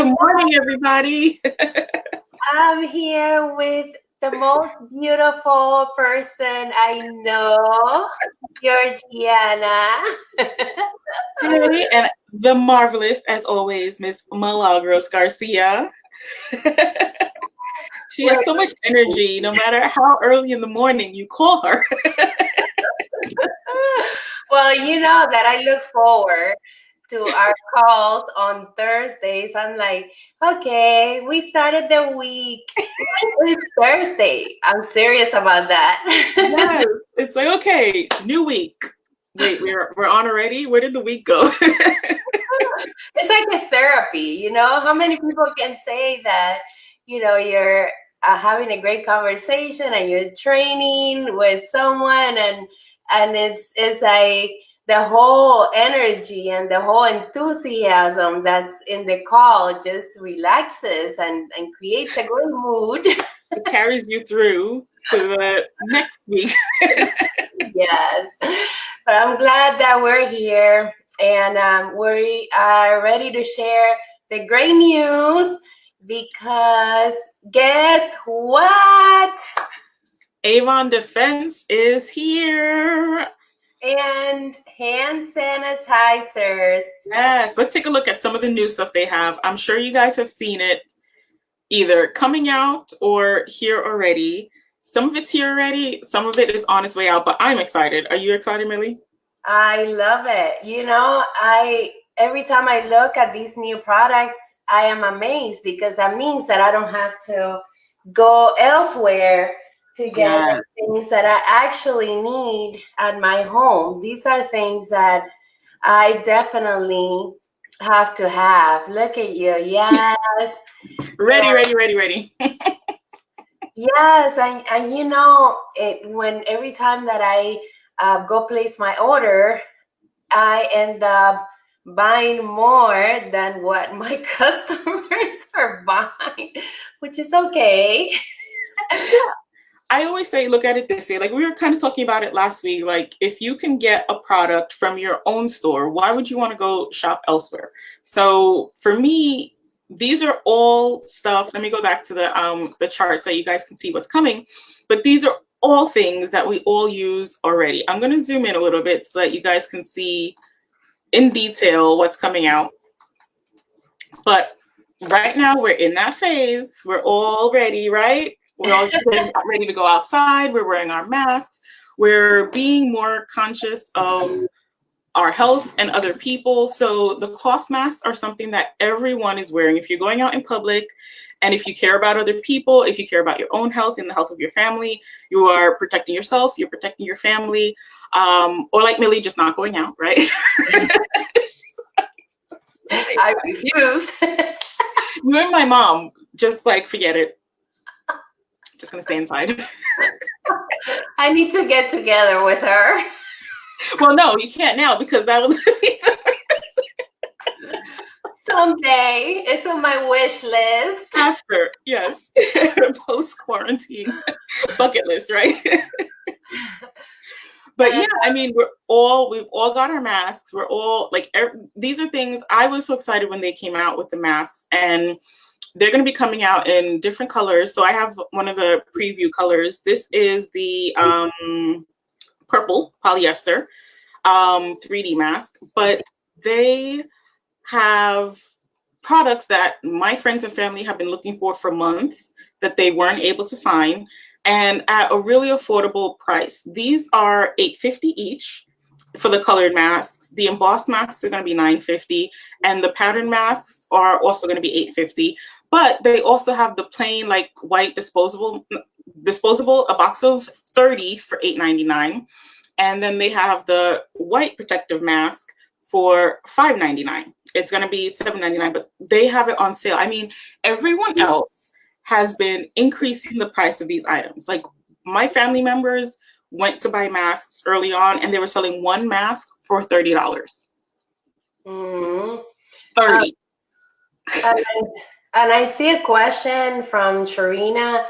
Good morning, everybody. I'm here with the most beautiful person I know, Georgiana. Hey, and the marvelous, as always, Miss Milagros Garcia. She has so much energy, no matter how early in the morning you call her. Well, you know that I look forward to our calls on Thursdays. I'm like, okay, we started the week. It's Thursday. I'm serious about that. Yes, it's like, okay, new week. Wait, we're on already? Where did the week go? It's like a therapy, you know? How many people can say that, you're having a great conversation and you're training with someone and it's like the whole energy and the whole enthusiasm that's in the call just relaxes and creates a great mood. It carries you through to the next week. Yes, but I'm glad that we're here and we are ready to share the great news because guess what? Avon Defense is here. And hand sanitizers. Yes, let's take a look at some of the new stuff they have. I'm sure you guys have seen it either coming out or here already. Some of it's here already, some of it is on its way out, but I'm excited. Are you excited, Millie? I love it. Every time I look at these new products, I am amazed because that means that I don't have to go elsewhere to get the things that I actually need at my home. These are things that I definitely have to have. Look at you. Yes. Ready. Yes, and every time that I go place my order, I end up buying more than what my customers are buying, which is okay. I always say, look at it this way. Like we were kind of talking about it last week. Like if you can get a product from your own store, why would you want to go shop elsewhere? So for me, these are all stuff. Let me go back to the chart so you guys can see what's coming. But these are all things that we all use already. I'm going to zoom in a little bit so that you guys can see in detail what's coming out. But right now we're in that phase. We're all ready, right? We're all ready to go outside. We're wearing our masks. We're being more conscious of our health and other people. So the cloth masks are something that everyone is wearing. If you're going out in public and if you care about other people, if you care about your own health and the health of your family, you are protecting yourself, you're protecting your family, or like Millie, just not going out, right? I refuse. You and my mom, just like, forget it. Just gonna stay inside. I need to get together with her. Well, no, you can't now because that was someday. It's on my wish list. After, yes, post-quarantine bucket list, right? But yeah, I mean, we've all got our masks. We're all like, these are things. I was so excited when they came out with the masks, and they're going to be coming out in different colors. So I have one of the preview colors. This is the purple polyester 3D mask, but they have products that my friends and family have been looking for months that they weren't able to find, and at a really affordable price. These are $8.50 each for the colored masks. The embossed masks are going to be $9.50, and the pattern masks are also going to be $8.50. But they also have the plain, like, white disposable, a box of 30 for $8.99, and then they have the white protective mask for $5.99. It's going to be $7.99, but they have it on sale. I mean, everyone else has been increasing the price of these items. Like, my family members went to buy masks early on, and they were selling one mask for $30. Mm-hmm. 30. And I see a question from Sharina,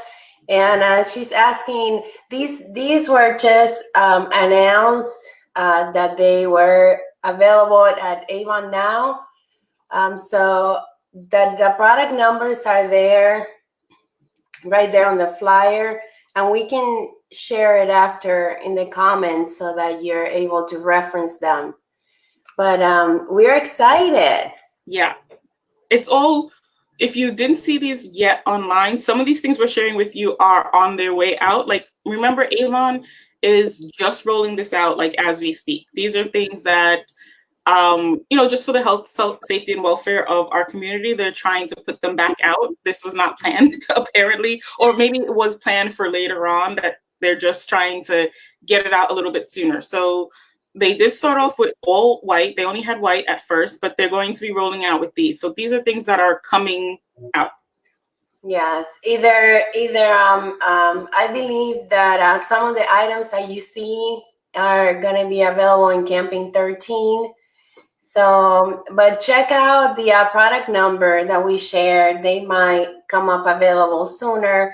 and she's asking, these were just announced that they were available at Avon now. So the product numbers are there, right there on the flyer, and we can share it after in the comments so that you're able to reference them. But we're excited. Yeah, it's all, if you didn't see these yet online, some of these things we're sharing with you are on their way out. Like, remember, Avon is just rolling this out like as we speak. These are things that, you know, just for the health, safety, and welfare of our community, they're trying to put them back out. This was not planned, apparently, or maybe it was planned for later on, that they're just trying to get it out a little bit sooner. So they did start off with all white. They only had white at first, but they're going to be rolling out with these. So these are things that are coming out. Yes, I believe that some of the items that you see are going to be available in Campaign 13. So, but check out the product number that we shared. They might come up available sooner.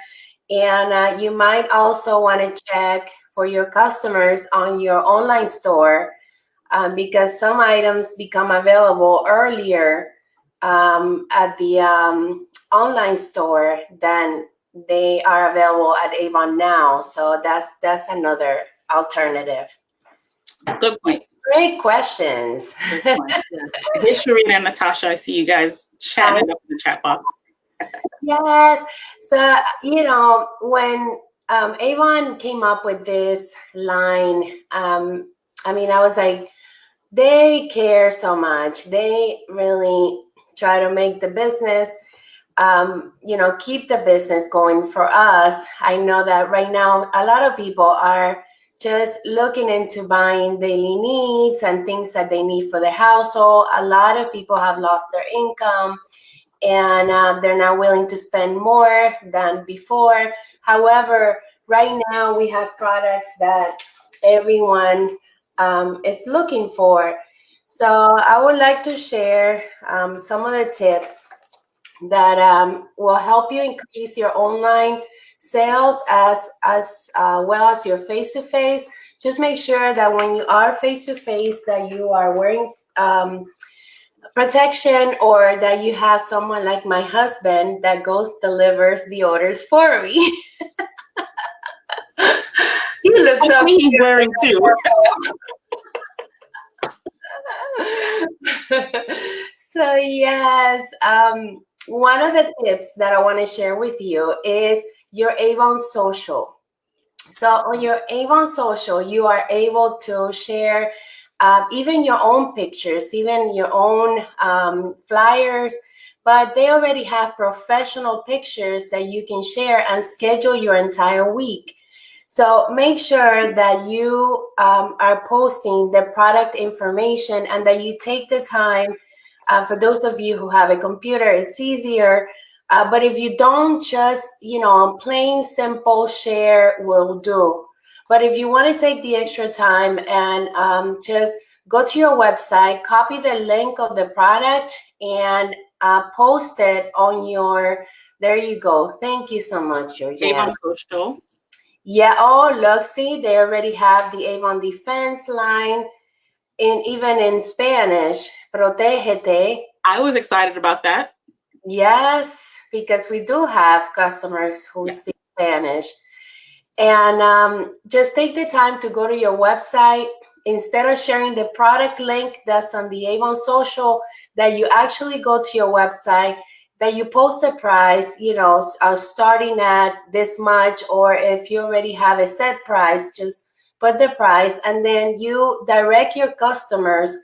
And you might also want to check for your customers on your online store because some items become available earlier at the online store than they are available at Avon now. So that's another alternative. Good point. Great questions. Good point. Hey, Sharina and Natasha, I see you guys chatting up in the chat box. Yes. So, you know, when Avon came up with this line, I mean, I was like, they care so much. They really try to make the business, you know, keep the business going for us. I know that right now, a lot of people are just looking into buying daily needs and things that they need for their household. A lot of people have lost their income and they're not willing to spend more than before. However, right now we have products that everyone is looking for. So I would like to share some of the tips that will help you increase your online sales as well as your face-to-face. Just make sure that when you are face-to-face that you are wearing protection, or that you have someone like my husband that delivers the orders for me. You look so cute. He's wearing too. So yes, one of the tips that I want to share with you is your Avon social. So on your Avon social, you are able to share even your own pictures, even your own flyers, but they already have professional pictures that you can share and schedule your entire week. So make sure that you are posting the product information and that you take the time. For those of you who have a computer, it's easier. But if you don't, just, you know, plain simple share will do. But if you want to take the extra time and just go to your website, copy the link of the product and post it on your, there you go. Thank you so much, Georgiana. Avon Social. Yeah, oh, look, see, they already have the Avon Defense line, even in Spanish, Protégete. I was excited about that. Yes, because we do have customers who speak Spanish. And just take the time to go to your website. Instead of sharing the product link that's on the Avon Social, that you actually go to your website, that you post a price, you know, starting at this much, or if you already have a set price, just put the price, and then you direct your customers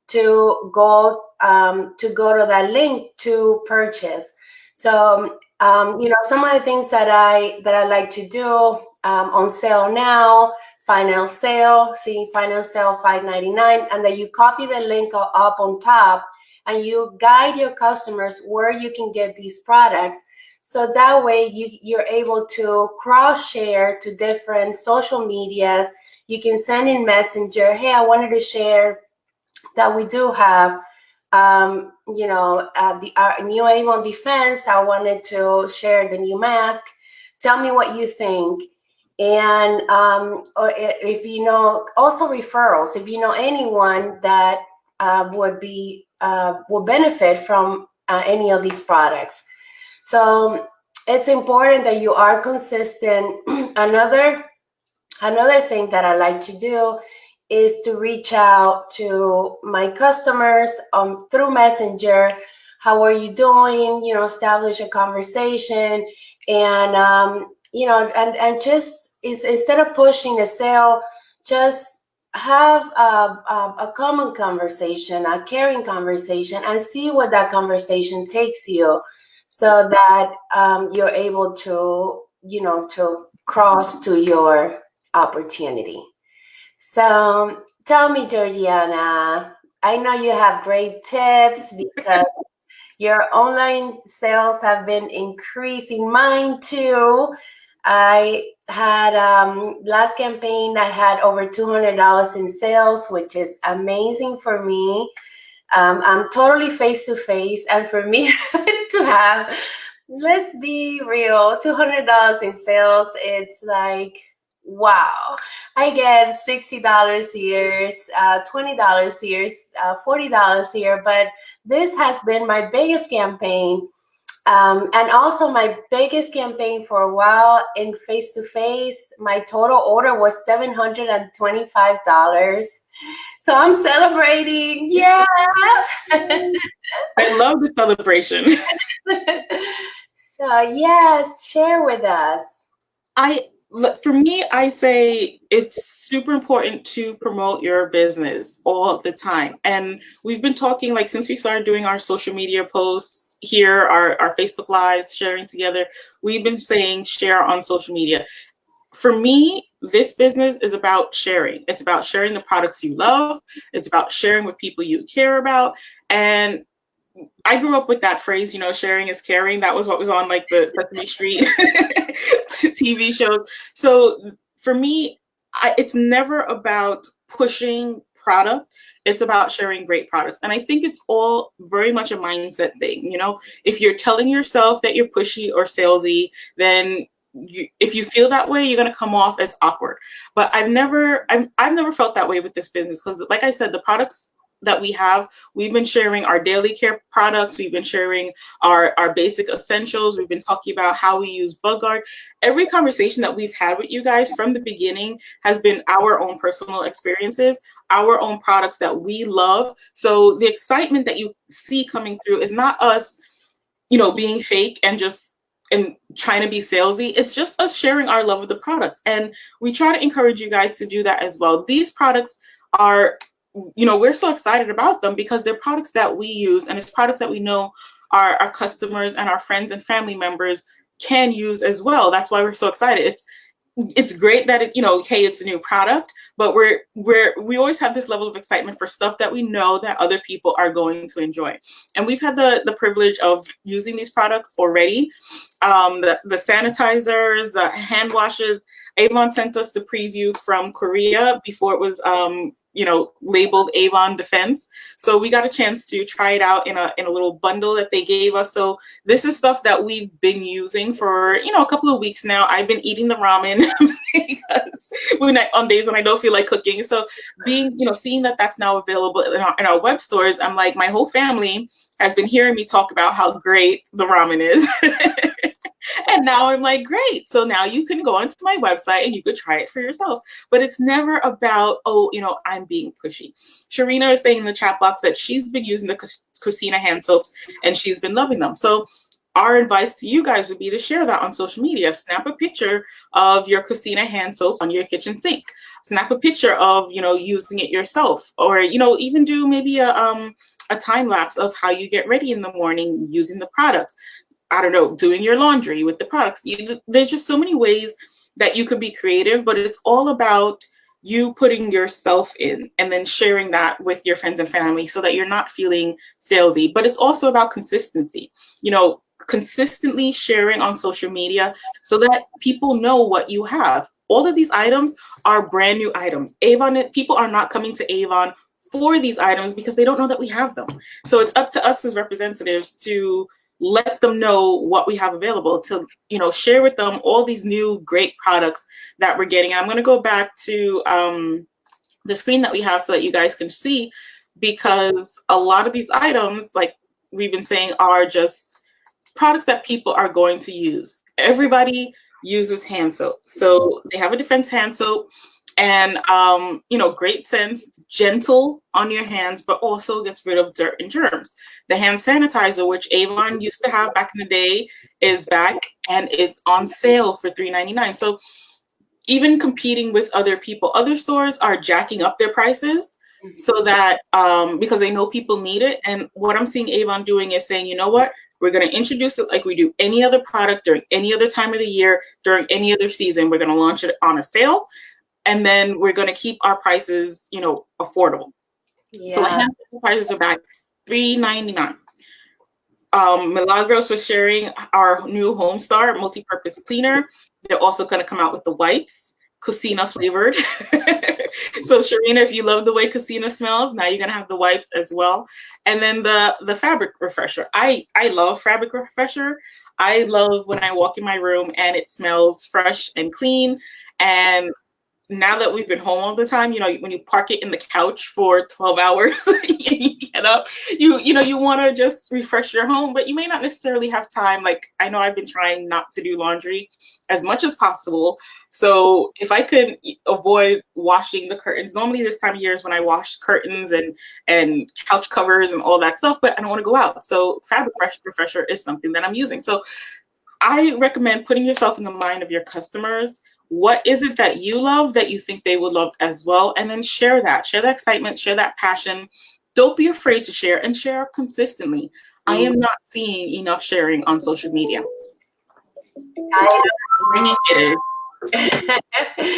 to go to that link to purchase. So you know, some of the things that I like to do on sale now, final sale, see final sale $5.99, and then you copy the link up on top and you guide your customers where you can get these products. So that way you're able to cross share to different social medias. You can send in Messenger, hey, I wanted to share that we do have you know, our new Avon Defense. I wanted to share the new mask. Tell me what you think. And or if you know, also referrals. If you know anyone that would benefit from any of these products. So it's important that you are consistent. Another thing that I like to do is to reach out to my customers through Messenger. How are you doing? You know, establish a conversation, and you know, and just instead of pushing a sale, just have a common conversation, a caring conversation, and see what that conversation takes you, so that you're able to, you know, to cross to your opportunity. So tell me, Georgiana, I know you have great tips because your online sales have been increasing. Mine too. I had last campaign, I had over $200 in sales, which is amazing for me. I'm totally face to face, and for me to have, let's be real, $200 in sales, it's like, wow. I get $60 here, $20 here, $40 here, but this has been my biggest campaign. And also my biggest campaign for a while in face-to-face, my total order was $725. So I'm celebrating. Yes. I love the celebration. So yes, share with us. For me, I say it's super important to promote your business all the time. And we've been talking, like, since we started doing our social media posts here, our Facebook Lives, sharing together, we've been saying share on social media. For me, this business is about sharing. It's about sharing the products you love. It's about sharing with people you care about. And I grew up with that phrase, you know, sharing is caring. That was what was on like the Sesame Street TV shows. So for me, it's never about pushing product. It's about sharing great products. And I think it's all very much a mindset thing. You know, if you're telling yourself that you're pushy or salesy, then if you feel that way, you're going to come off as awkward. But I've never felt that way with this business, because like I said, the products that we've been sharing our daily care products, we've been sharing our basic essentials, we've been talking about how we use bug guard. Every conversation that we've had with you guys from the beginning has been our own personal experiences, our own products that we love. So the excitement that you see coming through is not us, you know, being fake and trying to be salesy. It's just us sharing our love of the products. And we try to encourage you guys to do that as well. These products are, you know, we're so excited about them because they're products that we use, and it's products that we know our customers and our friends and family members can use as well. That's why we're so excited. It's great that it, you know, hey, it's a new product, but we always have this level of excitement for stuff that we know that other people are going to enjoy. And we've had the privilege of using these products already. The sanitizers, the hand washes, Avon sent us the preview from Korea before it was you know, labeled Avon Defense. So we got a chance to try it out in a little bundle that they gave us. So this is stuff that we've been using for, you know, a couple of weeks now. I've been eating the ramen because on days when I don't feel like cooking. So seeing that that's now available in our web stores, I'm like, my whole family has been hearing me talk about how great the ramen is. And now I'm like, great. So now you can go onto my website and you could try it for yourself. But it's never about, oh, you know, I'm being pushy. Sharina is saying in the chat box that she's been using the Cosina hand soaps and she's been loving them. So our advice to you guys would be to share that on social media. Snap a picture of your Cosina hand soaps on your kitchen sink. Snap a picture of, you know, using it yourself, or, you know, even do maybe a time lapse of how you get ready in the morning using the products. I don't know, doing your laundry with the products. There's just so many ways that you could be creative, but it's all about you putting yourself in and then sharing that with your friends and family so that you're not feeling salesy. But it's also about consistency, you know, consistently sharing on social media so that people know what you have. All of these items are brand new items. Avon, people are not coming to Avon for these items because they don't know that we have them. So it's up to us as representatives to let them know what we have available, to, you know, share with them all these new great products that we're getting. And I'm going to go back to the screen that we have so that you guys can see, because a lot of these items, like we've been saying are just products that people are going to use. Everybody uses hand soap. So they have a Defense hand soap, and you know, great scents, gentle on your hands, but also gets rid of dirt and germs. The hand sanitizer, which Avon used to have back in the day, is back, and it's on sale for $3.99. So even competing with other people, other stores are jacking up their prices so that because they know people need it. And what I'm seeing Avon doing is saying, you know what, we're going to introduce it like we do any other product during any other time of the year, during any other season. We're going to launch it on a sale, and then we're going to keep our prices, you know, affordable. Yeah. So the hand prices are back, $3.99. Milagros was sharing our new Home Star multi-purpose cleaner. They're also going to come out with the wipes, Cocina flavored. So Sharina, if you love the way Cocina smells, now you're going to have the wipes as well. And then the fabric refresher. I love fabric refresher. I love when I walk in my room and it smells fresh and clean. And now that we've been home all the time, you know, when you park it in the couch for 12 hours and you get up, you know, you want to just refresh your home, but you may not necessarily have time. Like, I know I've been trying not to do laundry as much as possible. So if I could avoid washing the curtains, normally this time of year is when I wash curtains and couch covers and all that stuff, but I don't want to go out. So fabric refresher is something that I'm using. So I recommend putting yourself in the mind of your customers. What is it that you love that you think they would love as well? And then share that excitement, share that passion. Don't be afraid to share, and share consistently. I am not seeing enough sharing on social media. I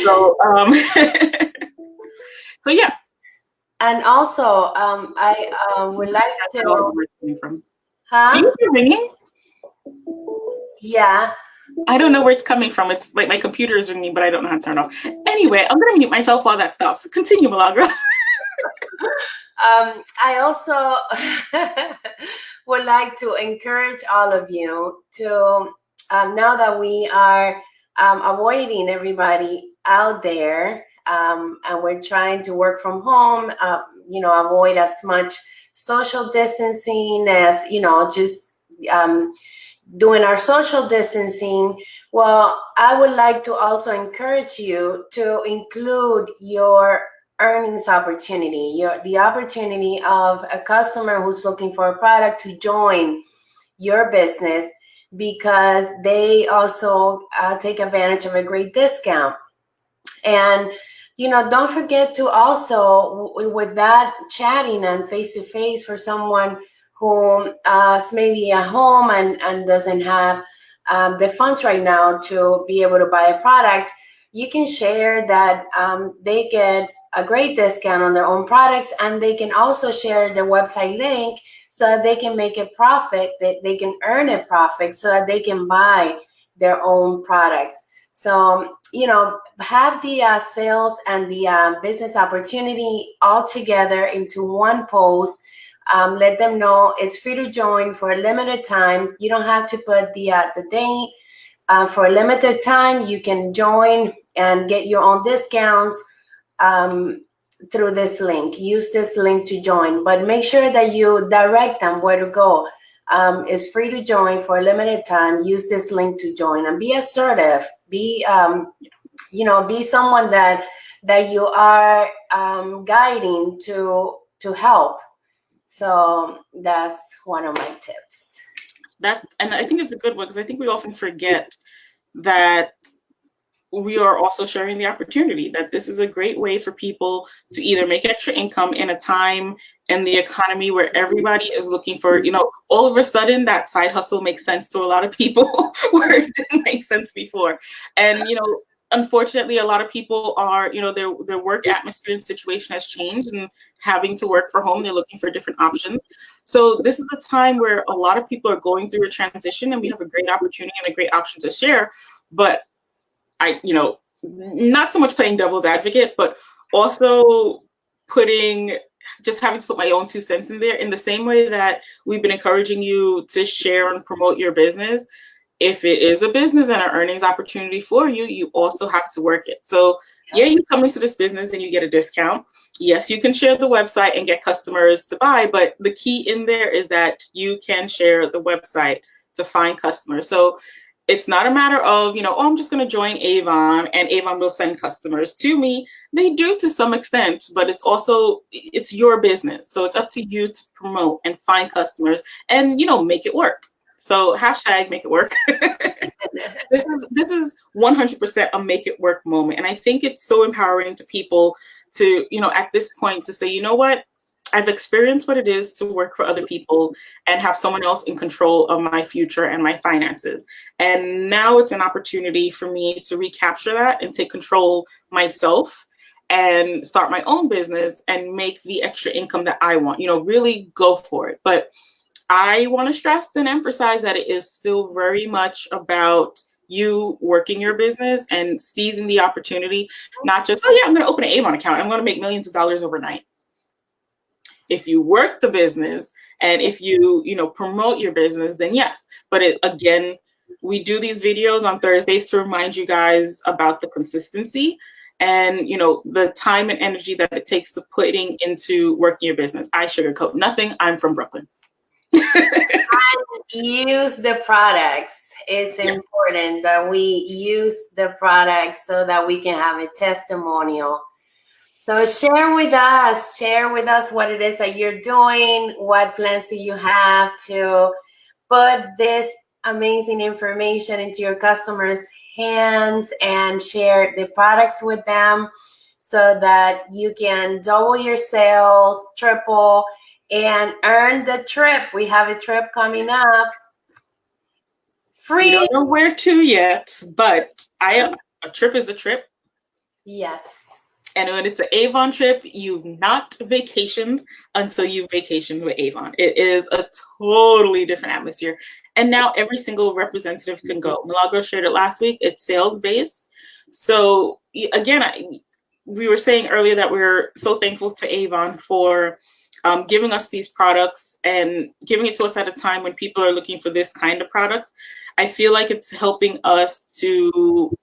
know. So yeah. And also, I would like to. Huh? Do you hear ringing? Yeah. I don't know where it's coming from. It's like my computer is ringing, but I don't know how to turn it off. Anyway, I'm going to mute myself while that stops. Continue, Milagros. I also would like to encourage all of you to, now that we are avoiding everybody out there, and we're trying to work from home, you know, avoid as much social distancing as, you know, just doing our social distancing. Well, I would like to also encourage you to include your earnings opportunity, the opportunity of a customer who's looking for a product to join your business, because they also take advantage of a great discount. And, you know, don't forget to also, with that chatting and face-to-face for someone who is maybe at home and doesn't have the funds right now to be able to buy a product, you can share that they get a great discount on their own products, and they can also share the website link so that they can make a profit, that they can earn a profit so that they can buy their own products. So, you know, have the sales and the business opportunity all together into one post. Let them know it's free to join for a limited time. You don't have to put the date. For a limited time, you can join and get your own discounts through this link. Use this link to join, but make sure that you direct them where to go. It's free to join for a limited time. Use this link to join, and be assertive. Be, you know, be someone that you are guiding to help. So that's one of my tips. And I think it's a good one, because I think we often forget that we are also sharing the opportunity, that this is a great way for people to either make extra income in a time in the economy where everybody is looking for, you know, all of a sudden that side hustle makes sense to a lot of people where it didn't make sense before. And, you know, unfortunately, a lot of people are, you know, their work atmosphere and situation has changed, and having to work from home, they're looking for different options. So this is a time where a lot of people are going through a transition, and we have a great opportunity and a great option to share. But you know, not so much playing devil's advocate, but also just having to put my own 2 cents in there, in the same way that we've been encouraging you to share and promote your business. If it is a business and an earnings opportunity for you, you also have to work it. So Yeah, you come into this business and you get a discount. Yes, you can share the website and get customers to buy, but the key in there is that you can share the website to find customers. So it's not a matter of, oh, I'm just going to join Avon and Avon will send customers to me. They do to some extent, but it's your business. So it's up to you to promote and find customers and, make it work. So hashtag make it work. This is 100% a make it work moment. And I think it's so empowering to people to, at this point to say, you know what? I've experienced what it is to work for other people and have someone else in control of my future and my finances. And now it's an opportunity for me to recapture that and take control myself and start my own business and make the extra income that I want, really go for it. But I want to stress and emphasize that it is still very much about you working your business and seizing the opportunity, not just, oh yeah, I'm going to open an Avon account. I'm going to make millions of dollars overnight. If you work the business and if you, promote your business, then yes. But again, we do these videos on Thursdays to remind you guys about the consistency and, the time and energy that it takes to putting into working your business. I sugarcoat nothing. I'm from Brooklyn. Use the products. It's important that we use the products so that we can have a testimonial. So share with us what it is that you're doing, what plans do you have to put this amazing information into your customers' hands and share the products with them so that you can double your sales, triple, and earn the trip. We have a trip coming up. Free. We don't know where to yet, but a trip is a trip. Yes. And when it's an Avon trip, you've not vacationed until you vacationed with Avon. It is a totally different atmosphere. And now every single representative can go. Milagro shared it last week. It's sales-based. So again, we were saying earlier that we're so thankful to Avon for giving us these products and giving it to us at a time when people are looking for this kind of products. I feel like it's helping us to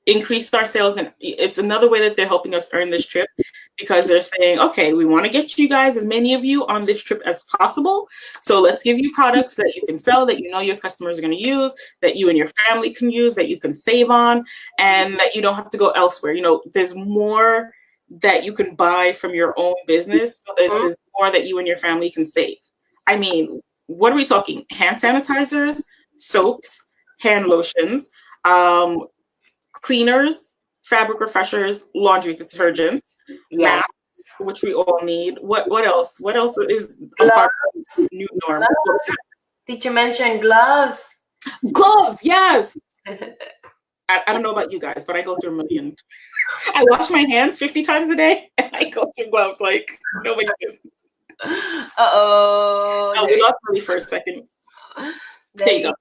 increase our sales, and it's another way that they're helping us earn this trip because they're saying, okay, we want to get you guys, as many of you on this trip as possible. So let's give you products that you can sell, that your customers are going to use, that you and your family can use, that you can save on, and that you don't have to go elsewhere. There's more that you can buy from your own business. So that there's more that you and your family can save. I mean, what are we talking? Hand sanitizers, soaps, hand lotions, cleaners, fabric refreshers, laundry detergents, masks, which we all need. What else? What else is a part of the new norm? Did you mention gloves? Gloves, yes. I don't know about you guys, but I go through a million. I wash my hands 50 times a day, and I go through gloves like nobody's business. Uh-oh. Oh, we lost Lily for a second. There you go.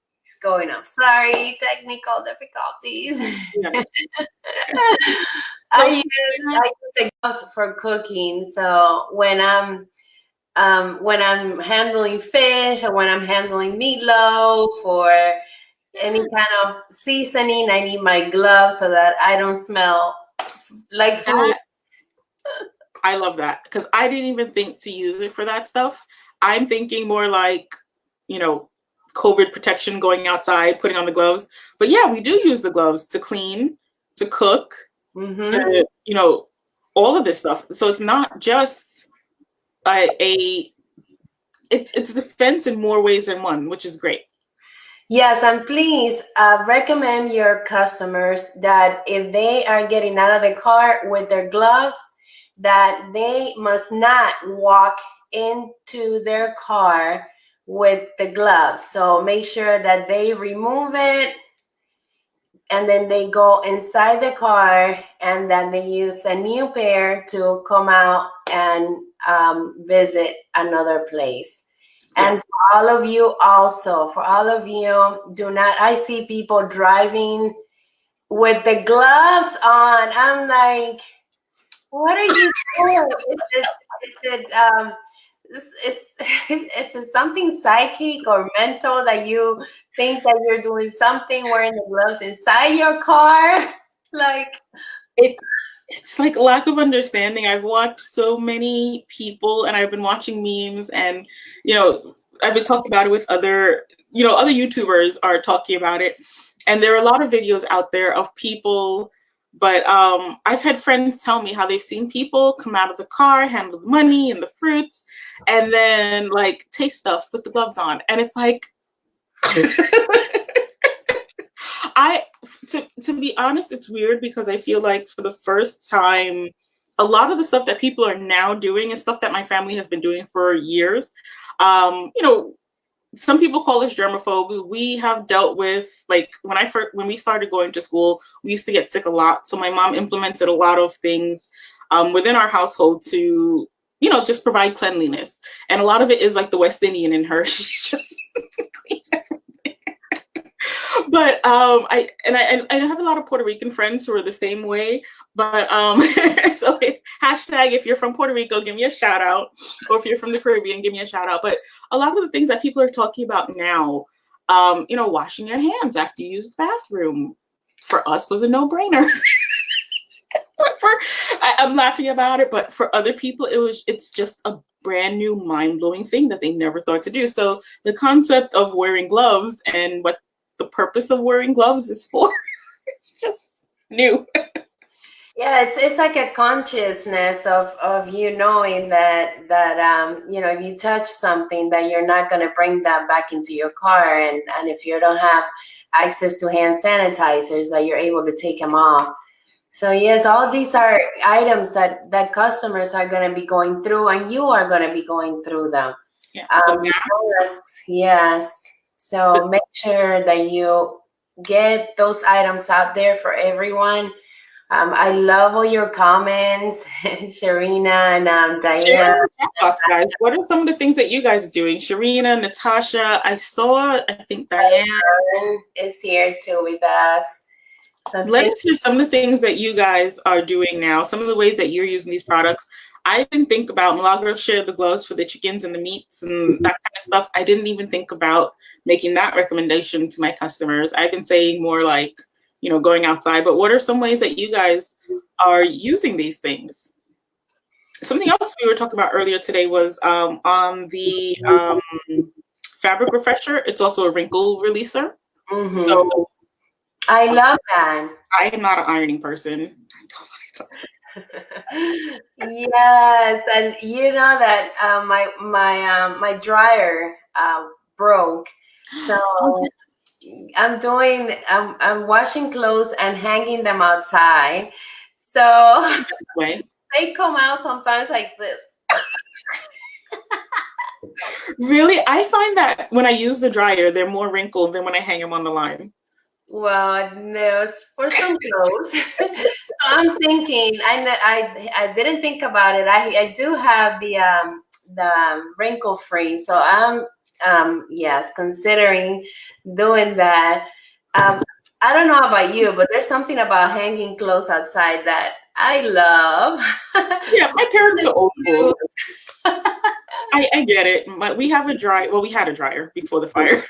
Going up. Sorry, technical difficulties. I use the gloves for cooking. So when I'm handling fish or when I'm handling meatloaf or any kind of seasoning, I need my gloves so that I don't smell like food. I love that because I didn't even think to use it for that stuff. I'm thinking more like, COVID protection, going outside, putting on the gloves. But yeah, we do use the gloves to clean, to cook, to, all of this stuff. So it's not just it's defense in more ways than one, which is great. Yes, and please recommend your customers that if they are getting out of the car with their gloves, that they must not walk into their car with the gloves. So make sure that they remove it and then they go inside the car and then they use a new pair to come out and visit another place. And for all of you also, do not, I see people driving with the gloves on. I'm like, what are you doing? Is it something psychic or mental that you think that you're doing something wearing the gloves inside your car? Like It's like a lack of understanding. I've watched so many people, and I've been watching memes, and I've been talking about it with other YouTubers are talking about it, and there are a lot of videos out there of people. But I've had friends tell me how they've seen people come out of the car, handle the money and the fruits, and then like taste stuff with the gloves on, and it's like. To be honest, it's weird because I feel like for the first time, a lot of the stuff that people are now doing is stuff that my family has been doing for years. Some people call us germaphobes. We have dealt with, like, when we started going to school, we used to get sick a lot. So my mom implemented a lot of things within our household to just provide cleanliness, and a lot of it is like the West Indian in her. She's just cleans everything. But I have a lot of Puerto Rican friends who are the same way. But so hashtag if you're from Puerto Rico, give me a shout out, or if you're from the Caribbean, give me a shout out. But a lot of the things that people are talking about now, washing your hands after you use the bathroom, for us was a no-brainer. I'm laughing about it, but for other people, it's just a brand new, mind-blowing thing that they never thought to do. So the concept of wearing gloves and what the purpose of wearing gloves is for, it's just new. Yeah, it's like a consciousness of knowing that if you touch something, that you're not going to bring that back into your car, and if you don't have access to hand sanitizers, that you're able to take them off. So yes, all these are items that customers are going to be going through, and you are going to be going through them. Yeah, yes. So make sure that you get those items out there for everyone. I love all your comments, Sharina and Diana. Guys, what are some of the things that you guys are doing? Sharina, Natasha, I think Diane is here too with us. Let us hear some of the things that you guys are doing now, some of the ways that you're using these products. I didn't think about, Milagro shared the gloves for the chickens and the meats and that kind of stuff. I didn't even think about making that recommendation to my customers. I've been saying more like, going outside, but what are some ways that you guys are using these things? Something else we were talking about earlier today was on the fabric refresher. It's also a wrinkle releaser. Mm-hmm. So I love that. I am not an ironing person. Yes, and you know that my dryer broke, so I'm washing clothes and hanging them outside. So they come out sometimes like this. Really? I find that when I use the dryer, they're more wrinkled than when I hang them on the line. Well, no, for some clothes. So I'm thinking, I didn't think about it. I do have the wrinkle free, so I'm yes, considering doing that. I don't know about you, but there's something about hanging clothes outside that I love. Yeah, my parents are old school. I get it. We have a dryer. Well, we had a dryer before the fire.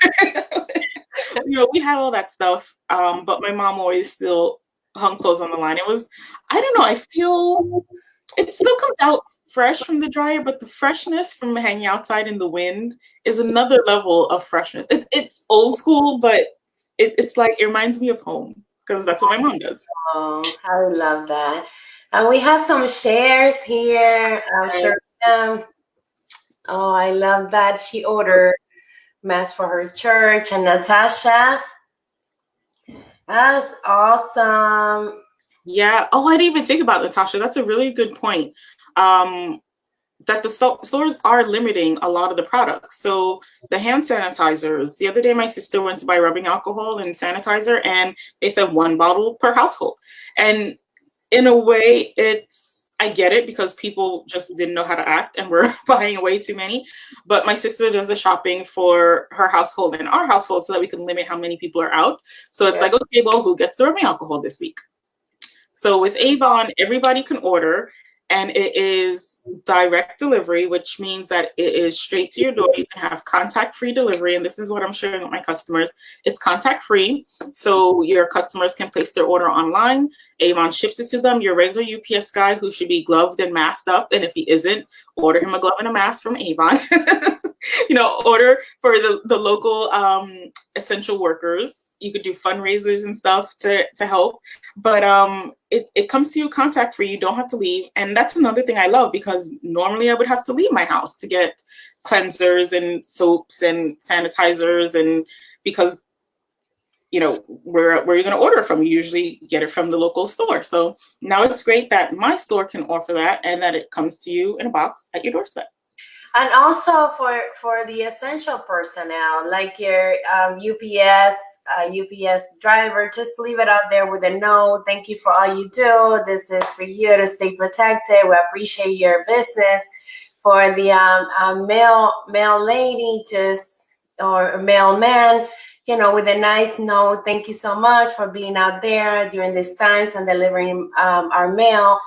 We had all that stuff. But my mom always still hung clothes on the line. I don't know. I feel it still comes out fresh from the dryer, but the freshness from hanging outside in the wind is another level of freshness. It's old school, but it's like, it reminds me of home because that's what my mom does. Oh, I love that. And we have some shares here. Sure. Oh, I love that. She ordered mass for her church. And Natasha, that's awesome. Yeah. Oh, I didn't even think about Natasha. That's a really good point. That the stores are limiting a lot of the products. So the hand sanitizers, the other day my sister went to buy rubbing alcohol and sanitizer, and they said 1 bottle per household. And in a way, I get it because people just didn't know how to act and were buying way too many. But my sister does the shopping for her household and our household so that we can limit how many people are out. So it's like, okay, well, who gets the rubbing alcohol this week? So with Avon, everybody can order. and it is direct delivery, which means that it is straight to your door. You can have contact-free delivery, and this is what I'm sharing with my customers. It's contact-free, so your customers can place their order online. Avon ships it to them. Your regular UPS guy, who should be gloved and masked up, and if he isn't, order him a glove and a mask from Avon. Order for the local essential workers. You could do fundraisers and stuff to help, but it comes to you contact free. You don't have to leave, and that's another thing I love, because normally I would have to leave my house to get cleansers and soaps and sanitizers, and because where are you going to order from? You usually get it from the local store. So now it's great that my store can offer that, and that it comes to you in a box at your doorstep. And also for the essential personnel, like your UPS driver, just leave it out there with a note. Thank you for all you do. This is for you to stay protected. We appreciate your business. For the mail lady, or mailman, with a nice note. Thank you so much for being out there during these times and delivering our mail.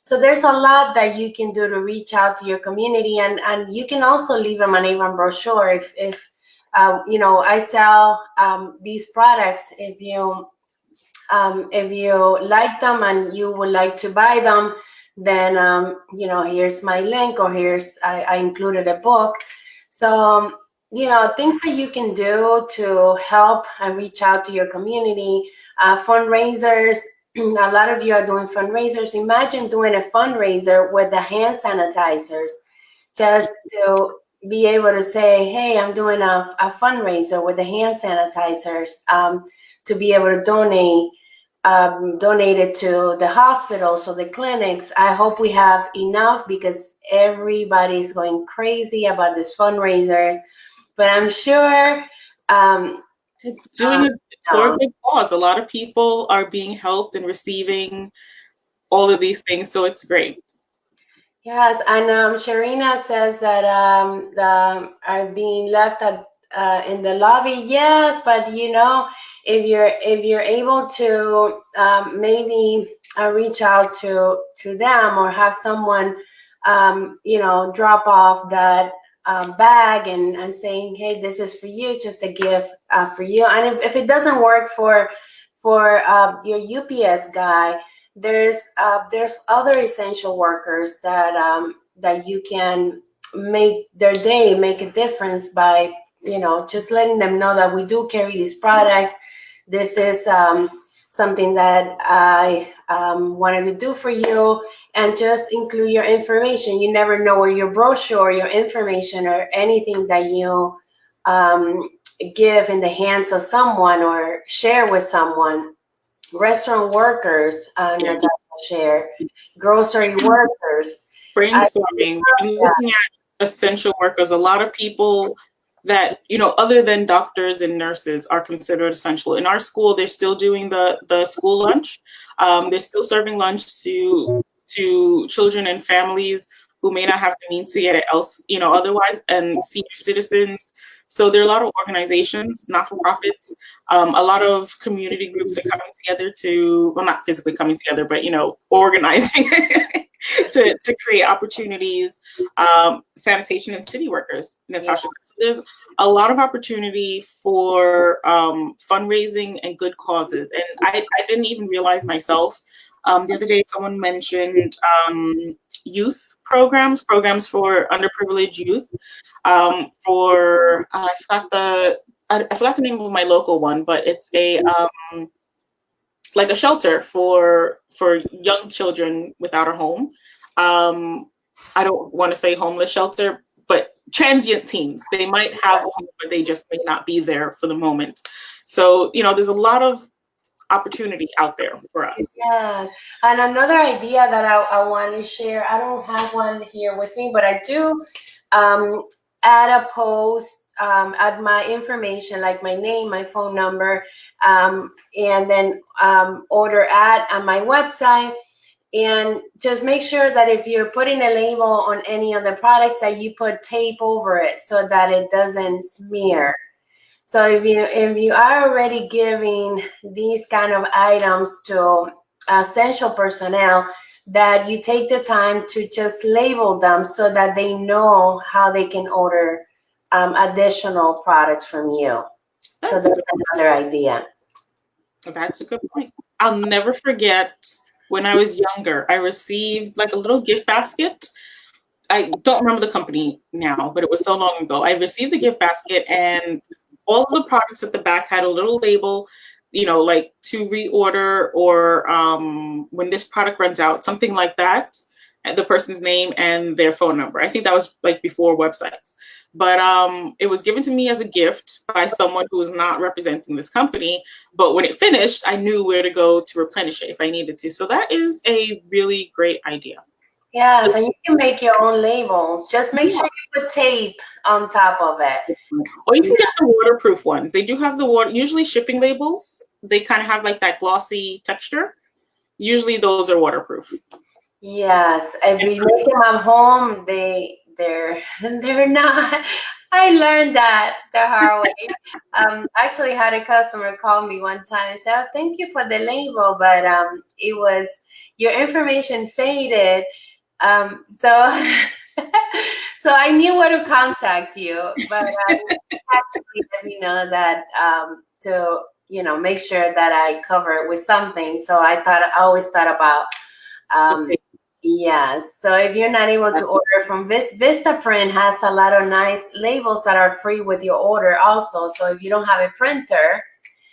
So there's a lot that you can do to reach out to your community, and you can also leave them an Avon brochure. If I sell these products, if you like them and you would like to buy them, then here's my link, or I included a book. So things that you can do to help and reach out to your community, fundraisers. A lot of you are doing fundraisers. Imagine doing a fundraiser with the hand sanitizers, just to be able to say, hey, I'm doing a fundraiser with the hand sanitizers, to be able to donate it to the hospitals or the clinics. I hope we have enough, because everybody's going crazy about these fundraisers, but I'm sure it's doing it for a good cause. A lot of people are being helped and receiving all of these things, so it's great. Yes, and Sharina says that are being left in the lobby. Yes, but if you're able to maybe reach out to them, or have someone drop off that bag and saying, hey, this is for you, just a gift for you. And if it doesn't work for your UPS guy, there's other essential workers that you can make their day, make a difference by just letting them know that we do carry these products. This is something that I wanted to do for you, and just include your information. You never know where your brochure, your information, or anything that you give in the hands of someone or share with someone. Restaurant workers, share, grocery workers. Brainstorming, looking at essential workers. A lot of people that, other than doctors and nurses, are considered essential. In our school, they're still doing the school lunch. They're still serving lunch to children and families who may not have the means to get it otherwise, and senior citizens. So there are a lot of organizations, not-for-profits, a lot of community groups are coming together to, well, not physically coming together, but, organizing to create opportunities, sanitation and city workers, Natasha. So there's a lot of opportunity for fundraising and good causes. And I didn't even realize myself. The other day, someone mentioned youth programs for underprivileged youth. I forgot the name of my local one, but it's a like a shelter for young children without a home. I don't want to say homeless shelter, but transient teens. They might have a home, but they just may not be there for the moment. So, there's a lot of opportunity out there for us. Yes. And another idea that I want to share, I don't have one here with me, but I do add a post, add my information, like my name, my phone number, and then order on my website. And just make sure that if you're putting a label on any of the products, that you put tape over it so that it doesn't smear. So if you are already giving these kind of items to essential personnel, that you take the time to just label them so that they know how they can order additional products from you. So that's another idea. That's a good point. I'll never forget when I was younger, I received like a little gift basket. I don't remember the company now, but it was so long ago. I received the gift basket, and all of the products at the back had a little label, you know, like to reorder, or when this product runs out, something like that, and the person's name and their phone number. I think that was like before websites. But it was given to me as a gift by someone who was not representing this company. But when it finished, I knew where to go to replenish it if I needed to. So that is a really great idea. Yes, and you can make your own labels. Just make sure you put tape on top of it. Or you can get the waterproof ones. They do have the water, usually shipping labels. They kind of have like that glossy texture. Usually those are waterproof. Yes, if you make them at home, they're not. I learned that the hard way. Actually had a customer call me one time and say, "Oh, thank you for the label, but it was your information faded." So so I knew where to contact you, but actually let me know that to make sure that I cover it with something. So I always thought about. Yes. So if you're not able to order from Vistaprint, has a lot of nice labels that are free with your order also. So if you don't have a printer,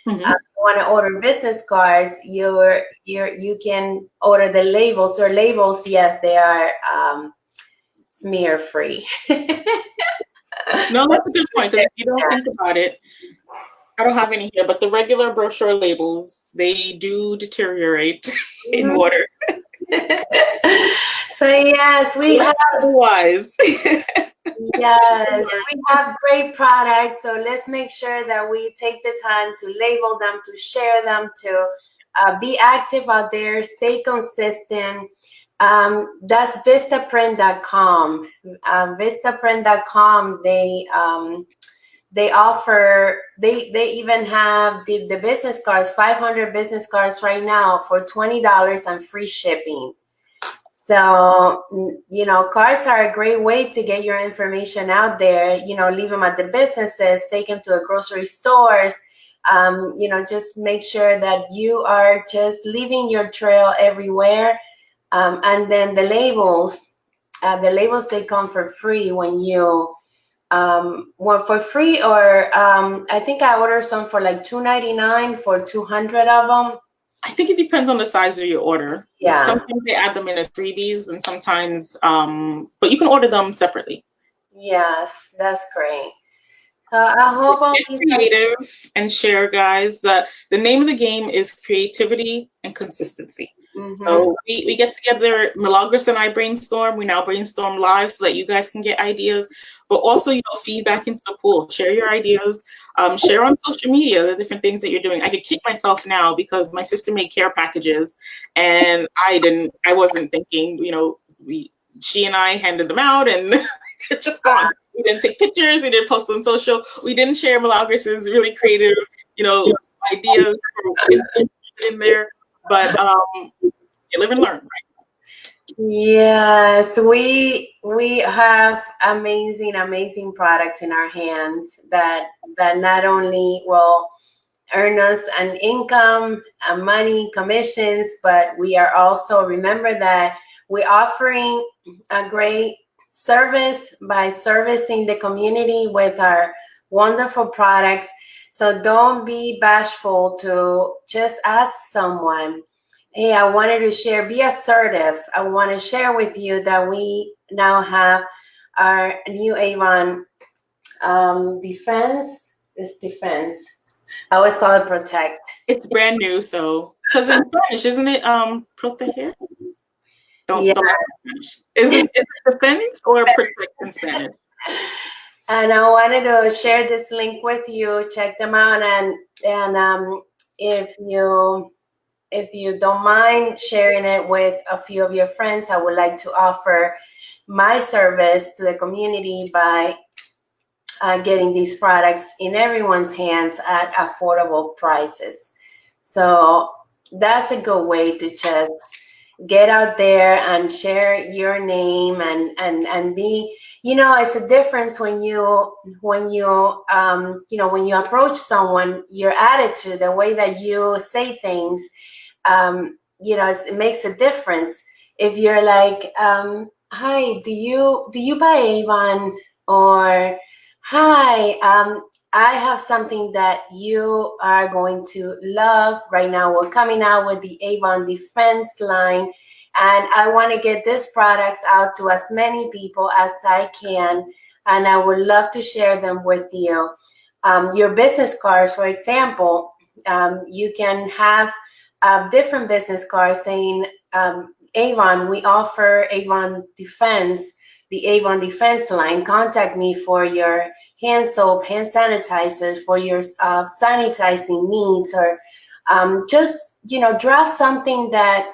you want to order business cards, you can order the labels. Or labels, yes, they are smear free. No, that's a good point, because if you don't think about it, I don't have any here, but the regular brochure labels, they do deteriorate in water. So yes, we have otherwise. Yes, we have great products. So let's make sure that we take the time to label them, to share them, to be active out there, stay consistent. That's Vistaprint.com. Vistaprint.com. They offer. They even have the business cards. 500 business cards right now for $20 and free shipping. So, cards are a great way to get your information out there. Leave them at the businesses, take them to the grocery stores. Just make sure that you are just leaving your trail everywhere. And then the labels, they come for free when you, for free, or I think I ordered some for like $2.99 for 200 of them. I think it depends on the size of your order. Yeah. Sometimes they add them in as freebies, and sometimes, but you can order them separately. Yes, that's great. I hope all these creative and share, guys. The name of the game is creativity and consistency. So we get together. Milagros and I brainstorm. We now brainstorm live so that you guys can get ideas, but also feedback into the pool. Share your ideas. Share on social media the different things that you're doing. I could kick myself now because my sister made care packages, and I wasn't thinking. She and I handed them out, and they're just gone. We didn't take pictures. We didn't post on social. We didn't share Milagros' really creative, ideas in there. But you live and learn, right? Yes, we have amazing products in our hands that not only will earn us an income, money, commissions, but we are also, remember that we're offering a great service by servicing the community with our wonderful products. So don't be bashful to just ask someone, hey, I wanted to share, be assertive. I want to share with you that we now have our new Avon Defense. It's Defense. I always call it Protect. It's brand new, so, because in Spanish, isn't it proteger? Don't is it defense or protect in Spanish? And I wanted to share this link with you. Check them out, and if you don't mind sharing it with a few of your friends, I would like to offer my service to the community by getting these products in everyone's hands at affordable prices. So that's a good way to just get out there and share your name and be, you know, it's a difference when you you know, when you approach someone, your attitude, the way that you say things, you know, it makes a difference. If you're like, hi, do you buy Avon? Or hi, I have something that you are going to love right now. We're coming out with the Avon Defense line, and I want to get these products out to as many people as I can, and I would love to share them with you. Your business cards, for example, you can have different business cards saying, Avon, we offer Avon Defense, the Avon Defense line. Contact me for your hand soap, hand sanitizers, for your sanitizing needs, or just, you know, draw something that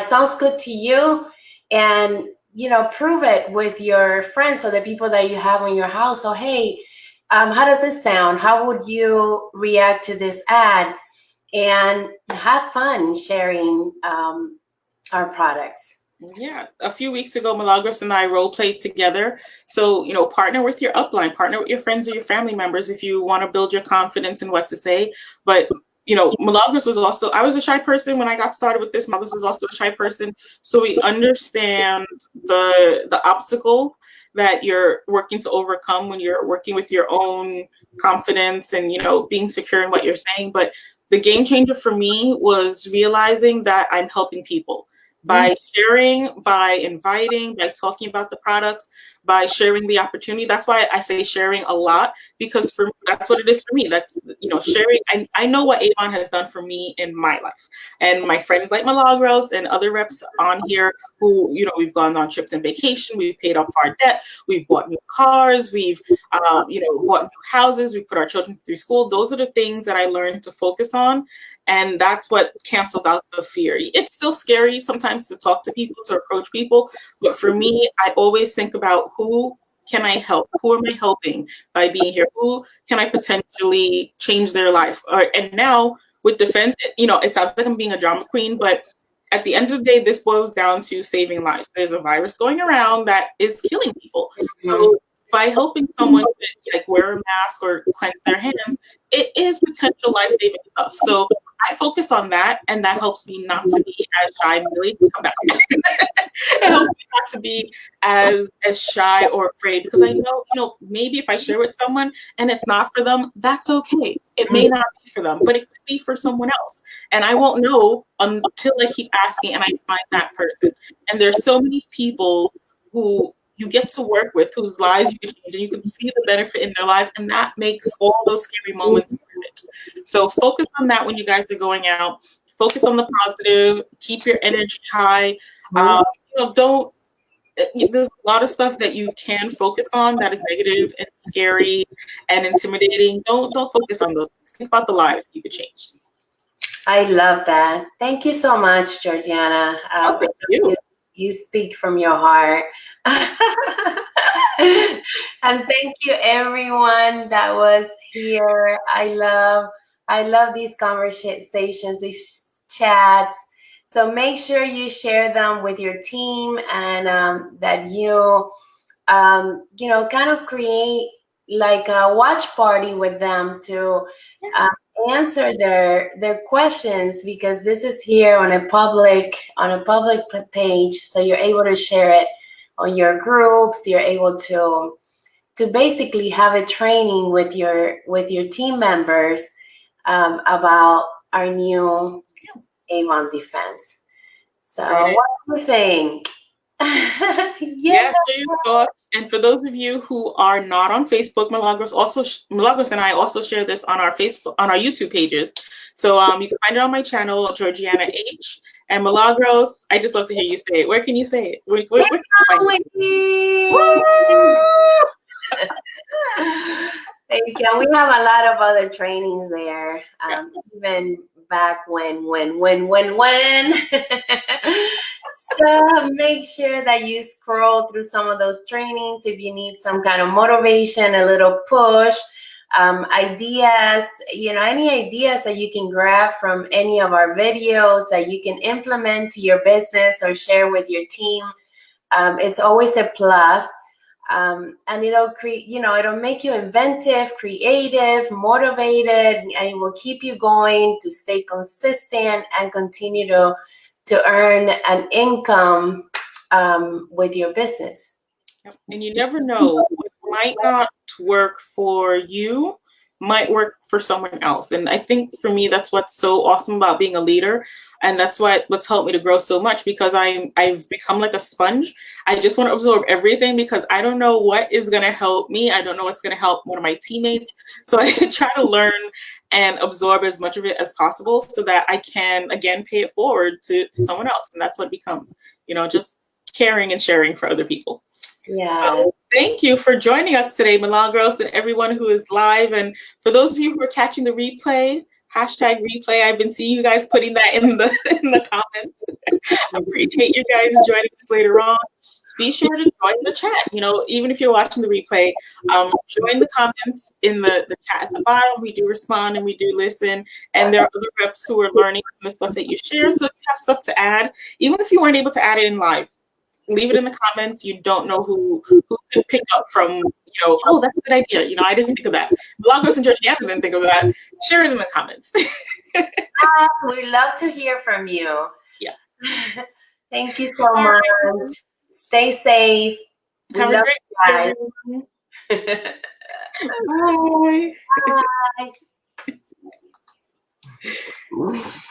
sounds good to you, and, you know, prove it with your friends or the people that you have in your house. So, hey, how does this sound? How would you react to this ad? And have fun sharing our products. Yeah, a few weeks ago, Milagros and I role played together. So, you know, partner with your upline, partner with your friends or your family members if you want to build your confidence in what to say. But, you know, Milagros was also, I was a shy person when I got started with this. Milagros was also a shy person. So we understand the obstacle that you're working to overcome when you're working with your own confidence and, you know, being secure in what you're saying. But the game changer for me was realizing that I'm helping people by sharing, by inviting, by talking about the products, by sharing the opportunity. That's why I say sharing a lot, because for me, that's what it is for me. That's, you know, sharing. I know what Avon has done for me in my life, and my friends like Milagros and other reps on here who, you know, we've gone on trips and vacation, we've paid off our debt, we've bought new cars, we've, you know, bought new houses, we put our children through school. Those are the things that I learned to focus on. And that's what cancels out the fear. It's still scary sometimes to talk to people, to approach people. But for me, I always think about, who can I help? Who am I helping by being here? Who can I potentially change their life? And now with Defense, you know, it sounds like I'm being a drama queen, but at the end of the day, this boils down to saving lives. There's a virus going around that is killing people. So by helping someone to, like, wear a mask or cleanse their hands, it is potential life-saving stuff. So I focus on that, and that helps me not to be as shy. Really, come back. It helps me not to be as shy or afraid, because I know, you know, maybe if I share with someone and it's not for them, that's okay. It may not be for them, but it could be for someone else, and I won't know until I keep asking and I find that person. And there's so many people who you get to work with, whose lives you can change, and you can see the benefit in their life, and that makes all those scary moments worth it. So focus on that when you guys are going out. Focus on the positive. Keep your energy high. You know, don't. There's a lot of stuff that you can focus on that is negative and scary and intimidating. Don't focus on those things. Think about the lives you could change. I love that. Thank you so much, Georgiana. Thank you. You speak from your heart. And thank you, everyone that was here. I love these conversations, these chats. So make sure you share them with your team, and that you know, kind of create like a watch party with them to answer their questions, because this is here on a public page, so you're able to share it on your groups. You're able to basically have a training with your team members about our new Avon Defense. So what do you think? Yeah, share your thoughts. And for those of you who are not on Facebook, Milagros and I also share this on our YouTube pages. So you can find it on my channel, Georgiana H. And Milagros, I just love to hear you say it. Where can you say it? Where can Thank you. We have a lot of other trainings there, even back when. So make sure that you scroll through some of those trainings if you need some kind of motivation, a little push, ideas, any ideas that you can grab from any of our videos that you can implement to your business or share with your team. It's always a plus. And it'll it'll make you inventive, creative, motivated, and it will keep you going to stay consistent and continue to earn an income with your business. And you never know, what might not work for you might work for someone else. And I think for me, that's what's so awesome about being a leader. And that's what's helped me to grow so much, because I've become like a sponge. I just want to absorb everything, because I don't know what is going to help me. I don't know what's going to help one of my teammates. So I try to learn and absorb as much of it as possible so that I can, again, pay it forward to someone else. And that's what it becomes, just caring and sharing for other people. Yeah. So thank you for joining us today, Milagros, and everyone who is live. And for those of you who are catching the replay, #replay, I've been seeing you guys putting that in the comments. I appreciate you guys joining us later on. Be sure to join the chat. Even if you're watching the replay, join the comments in the chat at the bottom. We do respond and we do listen. And there are other reps who are learning from the stuff that you share. So if you have stuff to add, even if you weren't able to add it in live, leave it in the comments. You don't know who could pick up from, oh, that's a good idea. I didn't think of that. Milagros and Georgiana didn't think of that. Share it in the comments. We'd love to hear from you. Yeah. Thank you so much. Right. Stay safe. Have a great day, everyone. Bye. Bye.